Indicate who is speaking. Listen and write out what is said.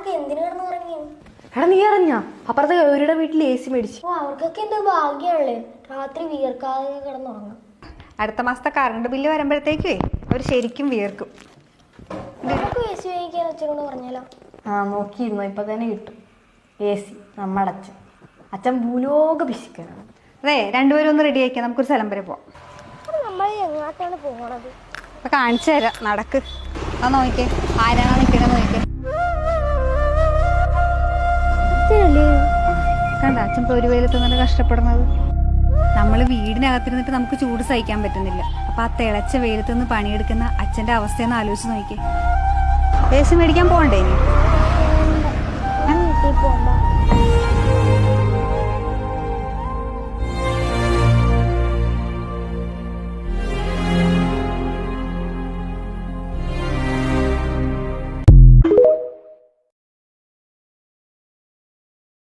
Speaker 1: അവരൊക്കെ എന്തിനു കിടന്ന് ഉറങ്ങി?
Speaker 2: എടാ നീ അറിഞ്ഞ അപ്പുറത്തെ ഗൗരിയുടെ വീട്ടിൽ AC മേടിച്ചു.
Speaker 1: അവർക്കൊക്കെ എന്ത് ഭാഗ്യമാണല്ലേ, രാത്രി വിയർക്കാതെ കിടന്നുറങ്ങാം.
Speaker 3: അടുത്ത മാസത്തെ കറണ്ട് ബില്ല് വരുമ്പോഴത്തേക്കേ അവർ ശരിക്കും വിയർക്കും.
Speaker 1: നമുക്ക് AC വാങ്ങിക്കാൻ അച്ഛനോട് പറഞ്ഞാലോ?
Speaker 2: നോക്കിയിരുന്നു, ഇപ്പൊ തന്നെ കിട്ടും AC. നമ്മുടെ അച്ഛൻ ഭൂലോക പിശുക്കനാണ്.
Speaker 3: അതെ, രണ്ടുപേരും ഒന്ന് റെഡി ആക്കിയാൽ നമുക്കൊരു സ്ഥലം വരെ പോവാം.
Speaker 1: നമ്മൾ എങ്ങോട്ടാണ് പോകണത്?
Speaker 3: അപ്പൊ കാണിച്ചു തരാം, നടക്ക്. ആ നോക്കിക്കേ, ആരാണോ നിൽക്കുന്നത് നോക്കിക്കേ. കണ്ട അച്ഛൻ ഇപ്പോൾ ഒരു വെയിലത്ത് നല്ല കഷ്ടപ്പെടുന്നത്. നമ്മൾ വീടിനകത്തിരുന്നിട്ട് നമുക്ക് ചൂട് സഹിക്കാൻ പറ്റുന്നില്ല. അപ്പൊ ആ തിളച്ച വെയിലത്ത് നിന്ന് പണിയെടുക്കുന്ന അച്ഛൻ്റെ അവസ്ഥയൊന്ന് ആലോചിച്ച് നോക്കിക്കേ. AC മേടിക്കാൻ പോകണ്ടേ?
Speaker 1: പോകണ്ട.